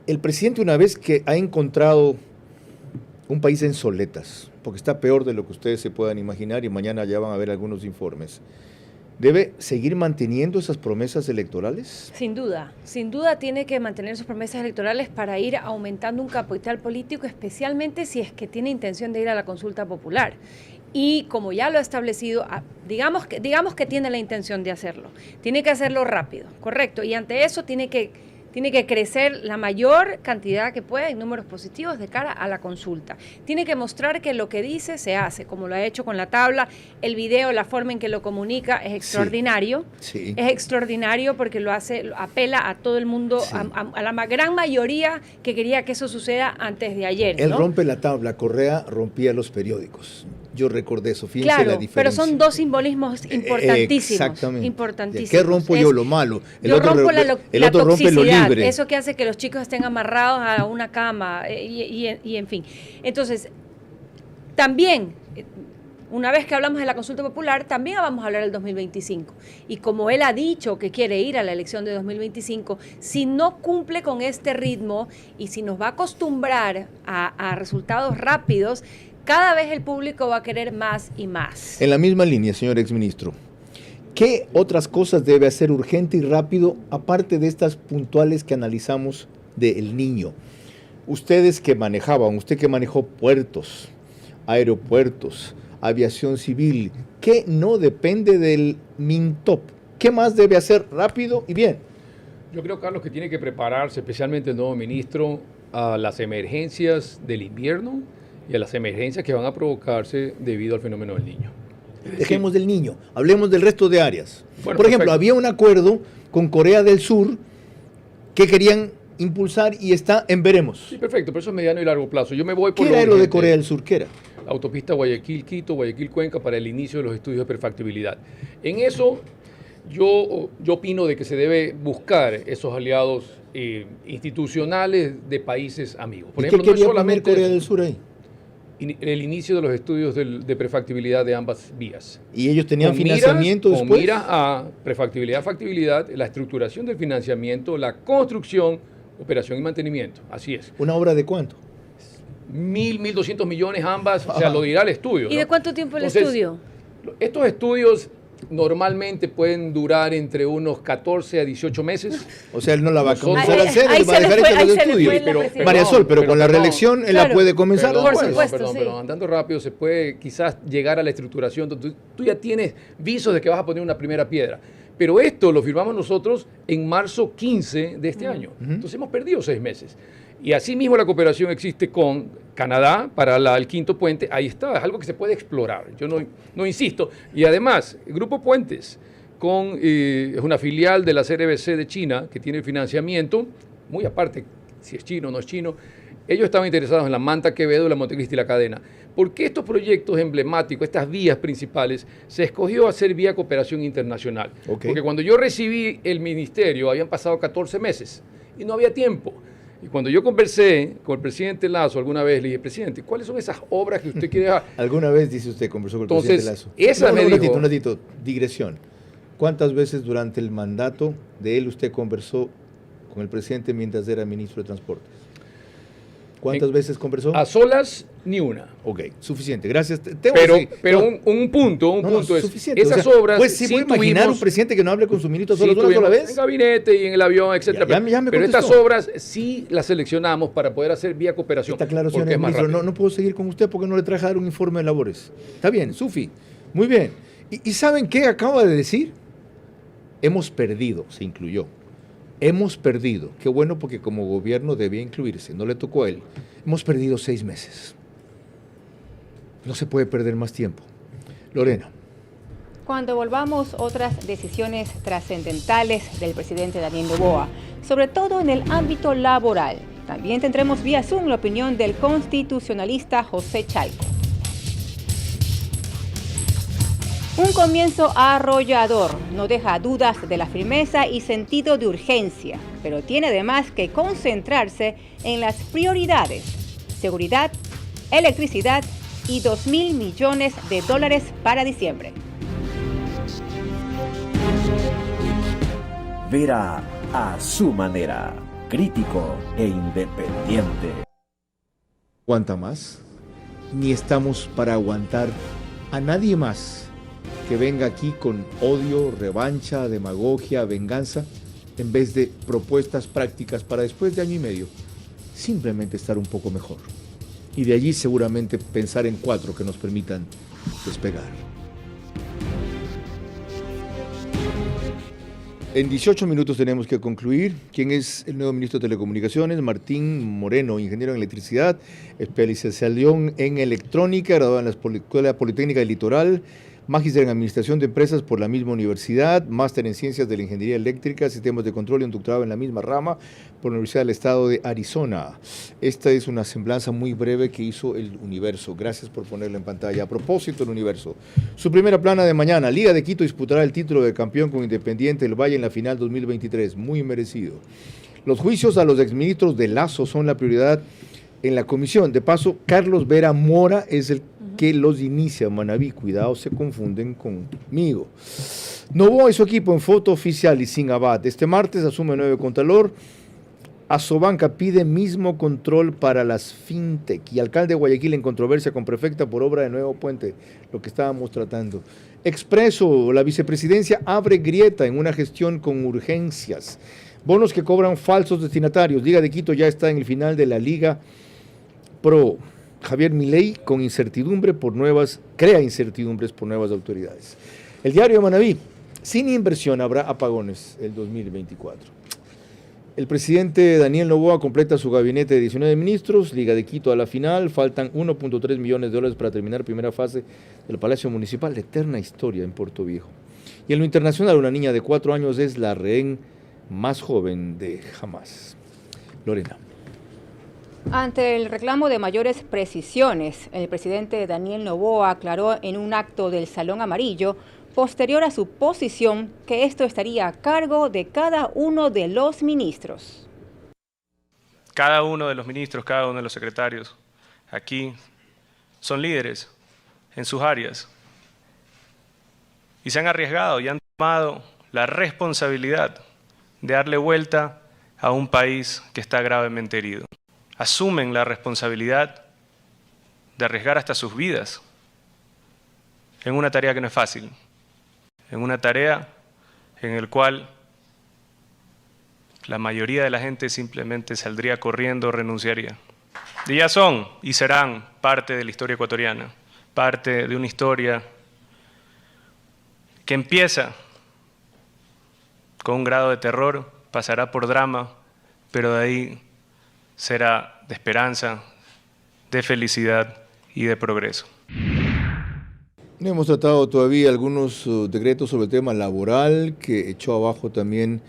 El presidente, una vez que ha encontrado un país en soletas, porque está peor de lo que ustedes se puedan imaginar y mañana ya van a ver algunos informes, ¿debe seguir manteniendo esas promesas electorales? Sin duda tiene que mantener sus promesas electorales para ir aumentando un capital político, especialmente si es que tiene intención de ir a la consulta popular. Y como ya lo ha establecido, digamos que tiene la intención de hacerlo. Tiene que hacerlo rápido, correcto. Y ante eso tiene que crecer la mayor cantidad que pueda en números positivos de cara a la consulta. Tiene que mostrar que lo que dice se hace, como lo ha hecho con la tabla, el video, la forma en que lo comunica es extraordinario. Sí. Es extraordinario porque lo hace, apela a todo el mundo, sí, a la gran mayoría que quería que eso suceda antes de ayer. Él rompe la tabla, Correa rompía los periódicos. Yo recordé eso, fíjense la diferencia. Pero son dos simbolismos importantísimos. Exactamente. Importantísimos. ¿Qué rompo yo? Lo malo. El otro rompe lo libre. Eso que hace que los chicos estén amarrados a una cama y en fin. Entonces, también, una vez que hablamos de la consulta popular, también vamos a hablar del 2025. Y como él ha dicho que quiere ir a la elección de 2025, si no cumple con este ritmo y si nos va a acostumbrar a resultados rápidos, cada vez el público va a querer más y más. En la misma línea, señor exministro, ¿qué otras cosas debe hacer urgente y rápido, aparte de estas puntuales que analizamos del niño? Ustedes que manejaban, usted que manejó puertos, aeropuertos, aviación civil, ¿qué no depende del MINTOP? ¿Qué más debe hacer rápido y bien? Yo creo, Carlos, que tiene que prepararse, especialmente el nuevo ministro, a las emergencias del invierno y a las emergencias que van a provocarse debido al fenómeno del Niño. Dejemos del Niño, hablemos del resto de áreas. Bueno, por ejemplo, había un acuerdo con Corea del Sur que querían impulsar y está en veremos. Sí, perfecto, pero eso es mediano y largo plazo. Yo me voy por ¿Qué era lo de Corea del Sur? ¿Qué era? La autopista Guayaquil-Quito, Guayaquil-Cuenca para el inicio de los estudios de prefactibilidad. En eso yo opino de que se debe buscar esos aliados institucionales de países amigos. Por ejemplo, ¿qué quería poner Corea del Sur ahí? El inicio de los estudios de prefactibilidad de ambas vías. ¿Y ellos tenían financiamiento después? Con mira a prefactibilidad, factibilidad, la estructuración del financiamiento, la construcción, operación y mantenimiento. Así es. ¿Una obra de cuánto? 1.200 millones ambas, o sea, lo dirá el estudio. ¿Y ¿no? de cuánto tiempo el Entonces, estudio? Estos estudios normalmente pueden durar entre unos 14 a 18 meses. O sea, él no la va a Nosotros- comenzar a hacer, él va a dejar hecho los estudios. María Sol, pero con la reelección él la puede comenzar después. Perdón, andando rápido se puede quizás llegar a la estructuración. Tú ya tienes visos de que vas a poner una primera piedra. Pero esto lo firmamos nosotros en marzo 15 de este año. Entonces hemos perdido 6 meses. Y asimismo la cooperación existe con Canadá para el quinto puente. Ahí está, es algo que se puede explorar. Yo no insisto. Y además, el Grupo Puentes es una filial de la CRBC de China que tiene financiamiento, muy aparte si es chino o no es chino. Ellos estaban interesados en la Manta Quevedo, la Montecristi y la Cadena. ¿Por qué estos proyectos emblemáticos, estas vías principales, se escogió hacer vía cooperación internacional? Okay. Porque cuando yo recibí el ministerio habían pasado 14 meses y no había tiempo. Y cuando yo conversé con el presidente Lasso alguna vez, le dije, presidente, ¿cuáles son esas obras que usted quiere dejar? ¿Alguna vez, dice usted, conversó con el Entonces, presidente Lasso? esa me dijo... Un ratito, digresión. ¿Cuántas veces durante el mandato de él usted conversó con el presidente mientras era ministro de Transportes? ¿Cuántas veces conversó? A solas, ni una. Ok, suficiente. Gracias. Pero un punto es, suficiente. esas obras pues sí, sí voy a imaginar tuvimos, un presidente que no hable con su ministro sí solo una sola vez. en gabinete y en el avión, etcétera. Ya me pero contestó. estas obras sí las seleccionamos para poder hacer vía cooperación. Está claro, señor porque es más ministro. rápido. No puedo seguir con usted porque no le traje a dar un informe de labores. Está bien, Sufi. Muy bien. ¿Y saben qué acaba de decir? Hemos perdido, se incluyó. Hemos perdido. Qué bueno, porque como gobierno debía incluirse, no le tocó a él. Hemos perdido 6 meses. No se puede perder más tiempo. Lorena. Cuando volvamos, otras decisiones trascendentales del presidente Daniel Noboa, sobre todo en el ámbito laboral. También tendremos vía Zoom la opinión del constitucionalista José Chalco. Un comienzo arrollador, no deja dudas de la firmeza y sentido de urgencia, pero tiene además que concentrarse en las prioridades: seguridad, electricidad y $2.000 millones para diciembre. Vera a su manera, crítico e independiente. ¿Aguanta más? Ni estamos para aguantar a nadie más que venga aquí con odio, revancha, demagogia, venganza, en vez de propuestas prácticas para después de año y medio simplemente estar un poco mejor. Y de allí seguramente pensar en 4 que nos permitan despegar. En 18 minutos tenemos que concluir. ¿Quién es el nuevo ministro de Telecomunicaciones? Martín Moreno, ingeniero en electricidad, especialización en electrónica, graduado en la Escuela Politécnica del Litoral, magíster en administración de empresas por la misma universidad, máster en ciencias de la ingeniería eléctrica, sistemas de control y un doctorado en la misma rama por la Universidad del Estado de Arizona. Esta es una semblanza muy breve que hizo el Universo. Gracias por ponerla en pantalla. A propósito, el Universo. Su primera plana de mañana. Liga de Quito disputará el título de campeón con Independiente del Valle en la final 2023. Muy merecido. Los juicios a los exministros de Lasso son la prioridad en la comisión. De paso, Carlos Vera Mora es el que los inicia. Manaví, cuidado, se confunden conmigo. Noboa y su equipo en foto oficial y sin abad. Este martes asume nuevo contralor. Asobanca pide mismo control para las fintech. Y alcalde de Guayaquil en controversia con prefecta por obra de nuevo puente. Lo que estábamos tratando. Expreso, la vicepresidencia abre grieta en una gestión con urgencias. Bonos que cobran falsos destinatarios. Liga de Quito ya está en el final de la Liga Pro. Javier Milei con incertidumbre crea incertidumbres por nuevas autoridades. El diario de Manaví, sin inversión habrá apagones el 2024. El presidente Daniel Noboa completa su gabinete de 19 ministros, Liga de Quito a la final, faltan $1.3 millones para terminar primera fase del Palacio Municipal, de eterna historia en Puerto Viejo. Y en lo internacional, una niña de 4 años es la rehén más joven de Hamas. Lorena. Ante el reclamo de mayores precisiones, el presidente Daniel Noboa aclaró en un acto del Salón Amarillo, posterior a su posición, que esto estaría a cargo de cada uno de los ministros. Cada uno de los ministros, cada uno de los secretarios aquí son líderes en sus áreas y se han arriesgado y han tomado la responsabilidad de darle vuelta a un país que está gravemente herido. Asumen la responsabilidad de arriesgar hasta sus vidas en una tarea que no es fácil, en una tarea en la cual la mayoría de la gente simplemente saldría corriendo o renunciaría. Y ya son y serán parte de la historia ecuatoriana, parte de una historia que empieza con un grado de terror, pasará por drama, pero de ahí será de esperanza, de felicidad y de progreso. No hemos tratado todavía algunos decretos sobre el tema laboral que echó abajo también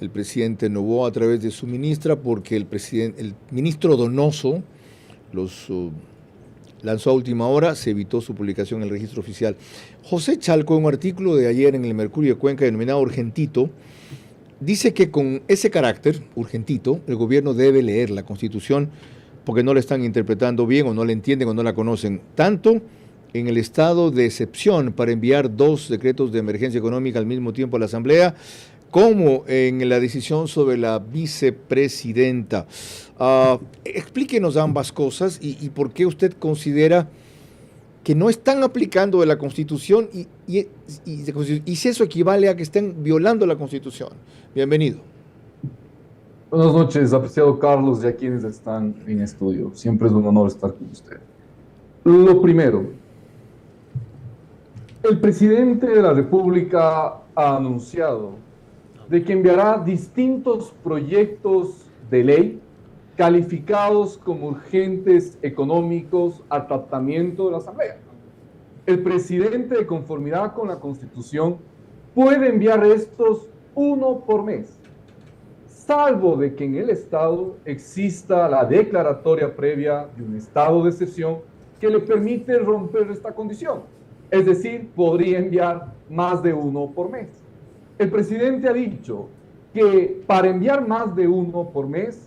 el presidente Noboa a través de su ministra, porque el ministro Donoso los lanzó a última hora, se evitó su publicación en el registro oficial. José Chalco, en un artículo de ayer en el Mercurio de Cuenca denominado Urgentito, dice que con ese carácter, urgentito, el gobierno debe leer la Constitución porque no la están interpretando bien o no la entienden o no la conocen, tanto en el estado de excepción para enviar 2 decretos de emergencia económica al mismo tiempo a la Asamblea, como en la decisión sobre la vicepresidenta. Explíquenos ambas cosas y por qué usted considera que no están aplicando de la Constitución y si eso equivale a que estén violando la Constitución. Bienvenido. Buenas noches, apreciado Carlos, y a quienes están en estudio. Siempre es un honor estar con usted. Lo primero, el presidente de la República ha anunciado de que enviará distintos proyectos de ley calificados como urgentes económicos al tratamiento de la Asamblea. El presidente, de conformidad con la Constitución, puede enviar estos 1 por mes, salvo de que en el Estado exista la declaratoria previa de un estado de excepción que le permite romper esta condición. Es decir, podría enviar más de 1 por mes. El presidente ha dicho que para enviar más de 1 por mes,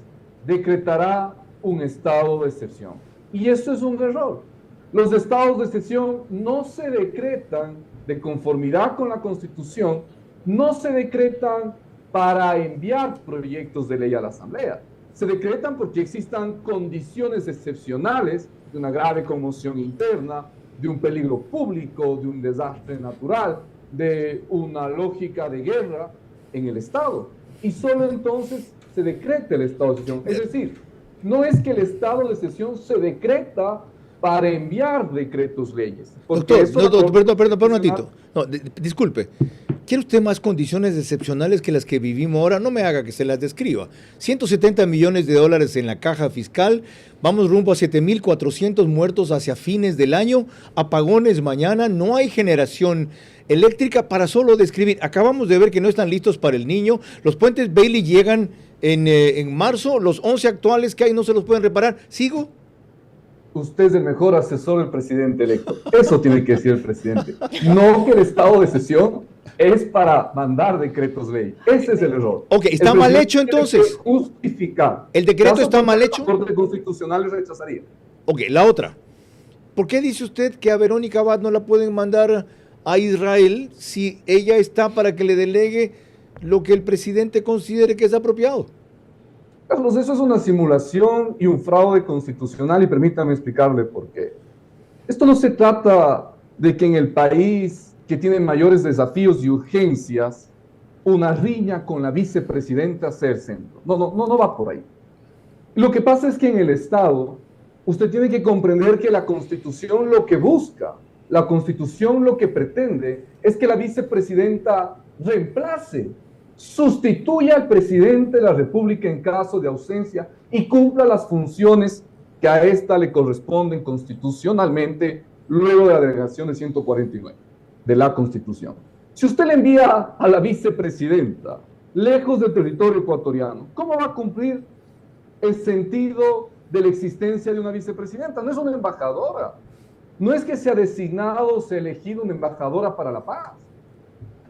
decretará un estado de excepción. Y eso es un error. Los estados de excepción no se decretan de conformidad con la Constitución, no se decretan para enviar proyectos de ley a la Asamblea. Se decretan porque existan condiciones excepcionales de una grave conmoción interna, de un peligro público, de un desastre natural, de una lógica de guerra en el Estado. Y solo entonces se decreta el estado de excepción. Es decir, no es que el estado de excepción se decreta para enviar decretos leyes. Doctor, perdón, un ratito. No, disculpe. ¿Quiere usted más condiciones excepcionales que las que vivimos ahora? No me haga que se las describa. 170 millones de dólares en la caja fiscal, vamos rumbo a 7.400 muertos hacia fines del año, apagones mañana, no hay generación eléctrica para solo describir. Acabamos de ver que no están listos para el Niño, los puentes Bailey llegan en marzo, los 11 actuales que hay no se los pueden reparar. ¿Sigo? Usted es el mejor asesor del presidente electo. Eso tiene que decir el presidente. No que el estado de excepción es para mandar decretos ley. Ese es el error. Ok, ¿está mal hecho entonces? Justificar. ¿El decreto está mal hecho? La Corte Constitucional rechazaría. Ok, la otra. ¿Por qué dice usted que a Verónica Abad no la pueden mandar a Israel si ella está para que le delegue lo que el presidente considere que es apropiado? Carlos, eso es una simulación y un fraude constitucional, y permítame explicarle por qué. Esto no se trata de que en el país que tiene mayores desafíos y urgencias, una riña con la vicepresidenta sea el centro. No va por ahí. Lo que pasa es que en el Estado, usted tiene que comprender que la Constitución lo que busca, la Constitución lo que pretende, es que la vicepresidenta reemplace, sustituya al presidente de la República en caso de ausencia y cumpla las funciones que a ésta le corresponden constitucionalmente luego de la delegación de 149 de la Constitución. Si usted le envía a la vicepresidenta lejos del territorio ecuatoriano, ¿cómo va a cumplir el sentido de la existencia de una vicepresidenta? No es una embajadora. No es que se ha designado o se ha elegido una embajadora para la paz.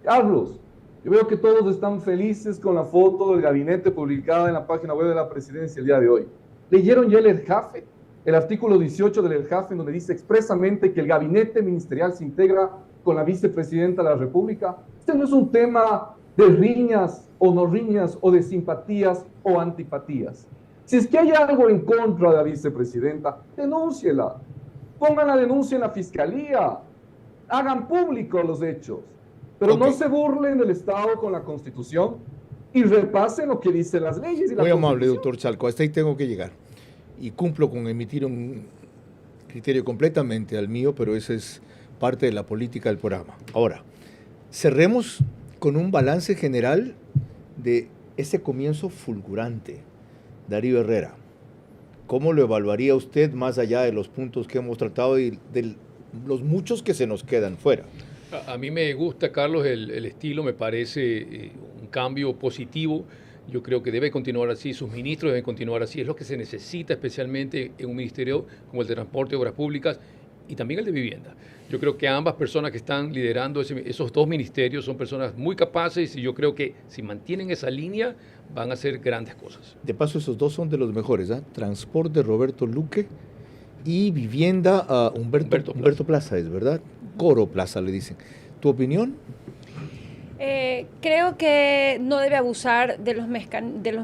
Carlos, yo veo que todos están felices con la foto del gabinete publicada en la página web de la presidencia el día de hoy. ¿Leyeron ya el ERJAFE? El artículo 18 del ERJAFE, donde dice expresamente que el gabinete ministerial se integra con la vicepresidenta de la República. Este no es un tema de riñas o no riñas, o de simpatías o antipatías. Si es que hay algo en contra de la vicepresidenta, denúnciela. pongan la denuncia en la fiscalía, hagan públicos los hechos, pero no se burlen del Estado con la Constitución y repasen lo que dicen las leyes y la Muy amable, Constitución. doctor Chalco, hasta ahí tengo que llegar. Y cumplo con emitir un criterio completamente al mío, pero esa es parte de la política del programa. Ahora, cerremos con un balance general de ese comienzo fulgurante. Darío Herrera, ¿cómo lo evaluaría usted más allá de los puntos que hemos tratado y de los muchos que se nos quedan fuera? A mí me gusta, Carlos, el estilo, me parece un cambio positivo. Yo creo que debe continuar así, sus ministros deben continuar así. Es lo que se necesita especialmente en un ministerio como el de Transporte y Obras Públicas y también el de Vivienda. Yo creo que ambas personas que están liderando esos dos ministerios son personas muy capaces y yo creo que si mantienen esa línea van a hacer grandes cosas. De paso, esos dos son de los mejores, ¿eh? Transporte, Roberto Luque, y Vivienda, Humberto Plaza, es verdad. Coro Plaza le dicen. ¿Tu opinión? Creo que no debe abusar de los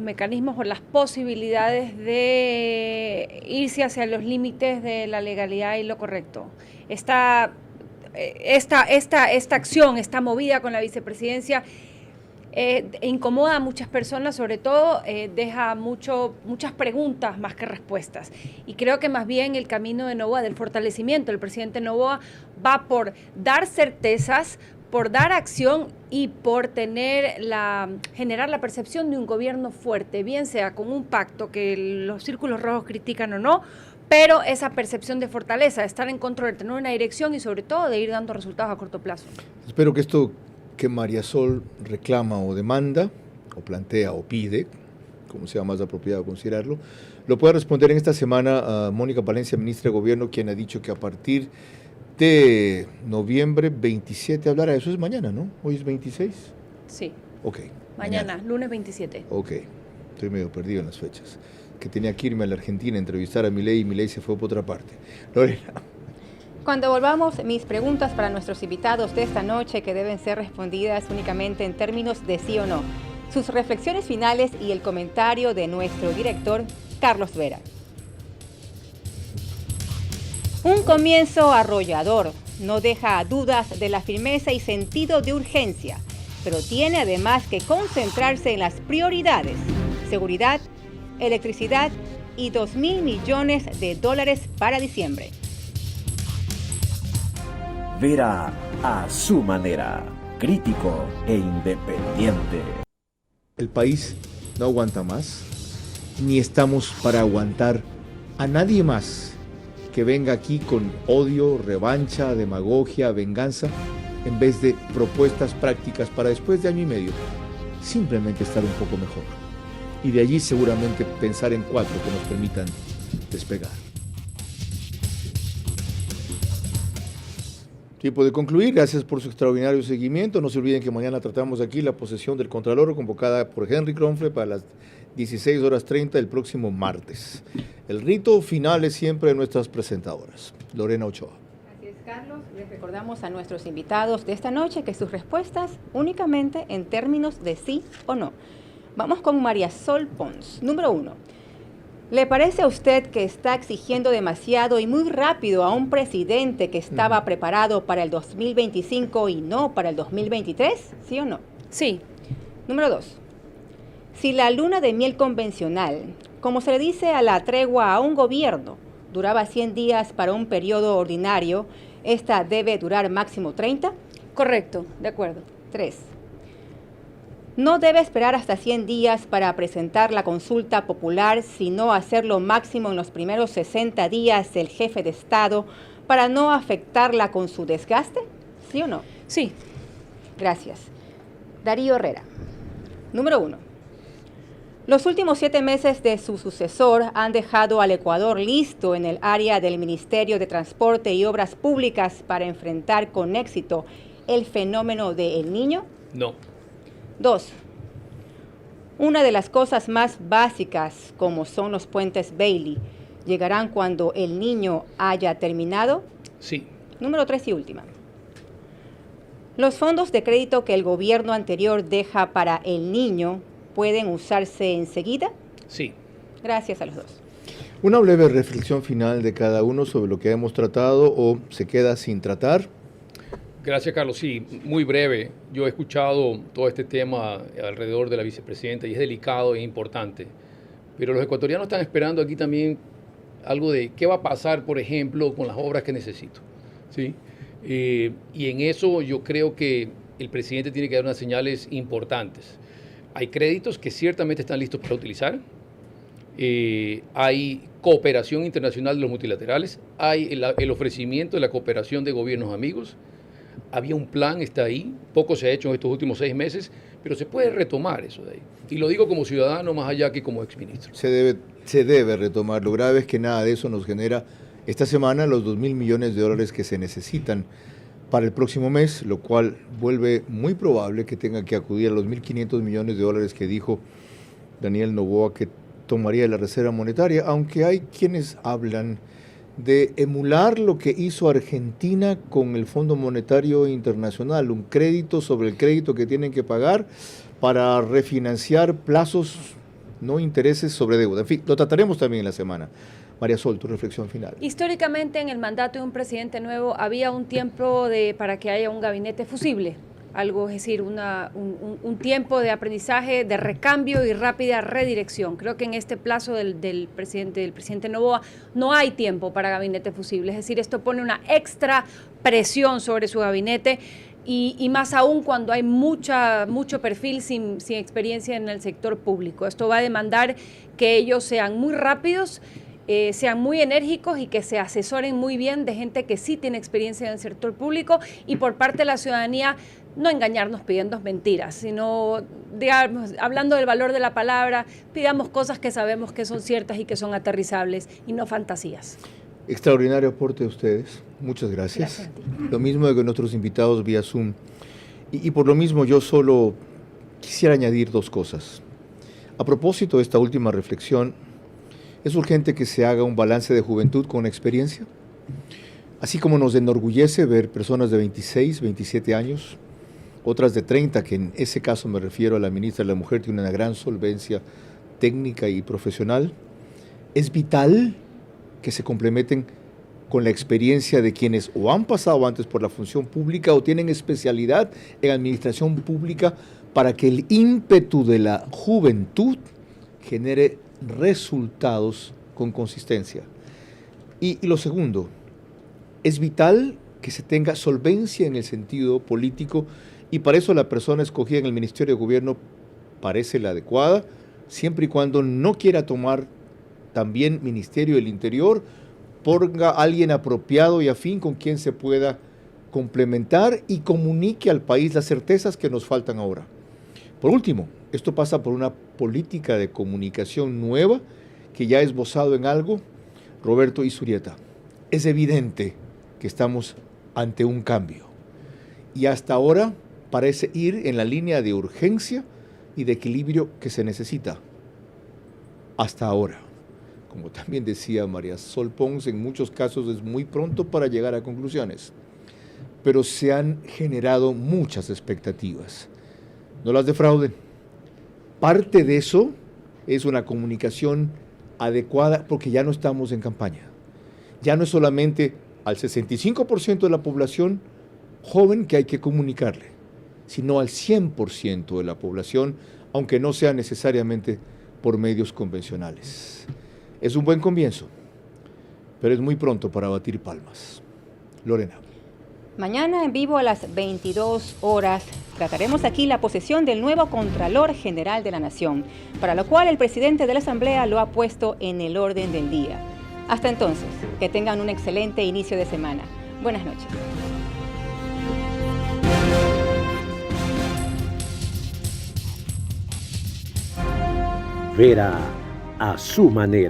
mecanismos o las posibilidades de irse hacia los límites de la legalidad y lo correcto. Esta acción, esta movida con la vicepresidencia incomoda a muchas personas, sobre todo deja muchas preguntas más que respuestas. Y creo que más bien el camino de Noboa, del fortalecimiento del presidente Noboa, va por dar certezas, por dar acción y por generar la percepción de un gobierno fuerte, bien sea con un pacto que los círculos rojos critican o no, pero esa percepción de fortaleza, de estar en control, de tener una dirección y sobre todo de ir dando resultados a corto plazo. Espero que esto que María Sol reclama o demanda, o plantea o pide, como sea más apropiado considerarlo, lo pueda responder en esta semana a Mónica Palencia, ministra de Gobierno, quien ha dicho que a partir de noviembre 27 hablará. Eso es mañana, ¿no? Hoy es 26. Sí. Ok. Mañana, lunes 27. Ok. Estoy medio perdido en las fechas. Que tenía que irme a la Argentina a entrevistar a Milei y Milei se fue por otra parte. Lorena. Cuando volvamos, mis preguntas para nuestros invitados de esta noche que deben ser respondidas únicamente en términos de sí o no. Sus reflexiones finales y el comentario de nuestro director, Carlos Vera. Un comienzo arrollador, no deja dudas de la firmeza y sentido de urgencia, pero tiene además que concentrarse en las prioridades: seguridad, electricidad y $2.000 millones para diciembre. Vera a su manera, crítico e independiente. El país no aguanta más, ni estamos para aguantar a nadie más que venga aquí con odio, revancha, demagogia, venganza, en vez de propuestas prácticas para después de año y medio, simplemente estar un poco mejor. Y de allí seguramente pensar en 4 que nos permitan despegar. Tiempo de concluir, gracias por su extraordinario seguimiento. No se olviden que mañana tratamos aquí la posesión del Contralor convocada por Henry Kronfle para las 16:30 el próximo martes. El rito final es siempre de nuestras presentadoras. Lorena Ochoa. Así es, Carlos. Les recordamos a nuestros invitados de esta noche que sus respuestas únicamente en términos de sí o no. Vamos con María Sol Pons. Número 1. ¿Le parece a usted que está exigiendo demasiado y muy rápido a un presidente que estaba preparado para el 2025 y no para el 2023? ¿Sí o no? Sí. Número 2. Si la luna de miel convencional, como se le dice a la tregua a un gobierno, duraba 100 días para un periodo ordinario, ¿esta debe durar máximo 30? Correcto, de acuerdo. 3. No debe esperar hasta 100 días para presentar la consulta popular, sino hacerlo máximo en los primeros 60 días del jefe de Estado para no afectarla con su desgaste. ¿Sí o no? Sí. Gracias. Darío Herrera. Número 1. Los últimos 7 meses de su sucesor han dejado al Ecuador listo en el área del Ministerio de Transporte y Obras Públicas para enfrentar con éxito el fenómeno de El Niño. No. 2. Una de las cosas más básicas, como son los puentes Bailey, ¿llegarán cuando El Niño haya terminado? Sí. Número 3 y última. ¿Los fondos de crédito que el gobierno anterior deja para El Niño pueden usarse enseguida? Sí. Gracias a los dos. Una breve reflexión final de cada uno sobre lo que hemos tratado o se queda sin tratar. Gracias, Carlos. Sí, muy breve. Yo he escuchado todo este tema alrededor de la vicepresidenta y es delicado e importante. Pero los ecuatorianos están esperando aquí también algo de qué va a pasar, por ejemplo, con las obras que necesito. ¿Sí? Y en eso yo creo que el presidente tiene que dar unas señales importantes. Hay créditos que ciertamente están listos para utilizar. Hay cooperación internacional de los multilaterales. Hay el ofrecimiento de la cooperación de gobiernos amigos. Había un plan, está ahí. Poco se ha hecho en estos últimos 6 meses, pero se puede retomar eso de ahí. Y lo digo como ciudadano más allá que como exministro. Se debe retomar. Lo grave es que nada de eso nos genera esta semana los 2.000 millones de dólares que se necesitan para el próximo mes, lo cual vuelve muy probable que tenga que acudir a los 1.500 millones de dólares que dijo Daniel Noboa que tomaría de la Reserva Monetaria, aunque hay quienes hablan de emular lo que hizo Argentina con el Fondo Monetario Internacional, un crédito sobre el crédito que tienen que pagar para refinanciar plazos, no intereses sobre deuda. En fin, lo trataremos también en la semana. María Sol, tu reflexión final. Históricamente, en el mandato de un presidente nuevo, había un tiempo para que haya un gabinete fusible. Algo, es decir, un tiempo de aprendizaje, de recambio y rápida redirección. Creo que en este plazo del presidente Noboa no hay tiempo para gabinete fusible. Es decir, esto pone una extra presión sobre su gabinete y más aún cuando hay mucho perfil sin experiencia en el sector público. Esto va a demandar que ellos sean muy rápidos, sean muy enérgicos y que se asesoren muy bien de gente que sí tiene experiencia en el sector público y por parte de la ciudadanía no engañarnos pidiendo mentiras, sino, digamos, hablando del valor de la palabra, pidamos cosas que sabemos que son ciertas y que son aterrizables y no fantasías. Extraordinario aporte de ustedes, muchas gracias. Gracias a ti. Lo mismo de que nuestros invitados vía Zoom. Y por lo mismo yo solo quisiera añadir 2 cosas. A propósito de esta última reflexión, es urgente que se haga un balance de juventud con experiencia, así como nos enorgullece ver personas de 26, 27 años, otras de 30, que en ese caso me refiero a la ministra de la Mujer, tiene una gran solvencia técnica y profesional. Es vital que se complementen con la experiencia de quienes o han pasado antes por la función pública o tienen especialidad en administración pública para que el ímpetu de la juventud genere resultados con consistencia. Y lo segundo, es vital que se tenga solvencia en el sentido político y para eso la persona escogida en el Ministerio de Gobierno parece la adecuada, siempre y cuando no quiera tomar también Ministerio del Interior, ponga a alguien apropiado y afín con quien se pueda complementar y comunique al país las certezas que nos faltan ahora. Por último, esto pasa por una política de comunicación nueva que ya ha esbozado en algo Roberto Izurieta. Es evidente que estamos ante un cambio y hasta ahora parece ir en la línea de urgencia y de equilibrio que se necesita. Hasta ahora. Como también decía María Sol Pons, en muchos casos es muy pronto para llegar a conclusiones, pero se han generado muchas expectativas. No las defrauden. Parte de eso es una comunicación adecuada porque ya no estamos en campaña. Ya no es solamente al 65% de la población joven que hay que comunicarle, sino al 100% de la población, aunque no sea necesariamente por medios convencionales. Es un buen comienzo, pero es muy pronto para batir palmas. Lorena. Mañana en vivo a las 22 horas trataremos aquí la posesión del nuevo Contralor General de la Nación, para lo cual el presidente de la Asamblea lo ha puesto en el orden del día. Hasta entonces, que tengan un excelente inicio de semana. Buenas noches. Vera a su manera.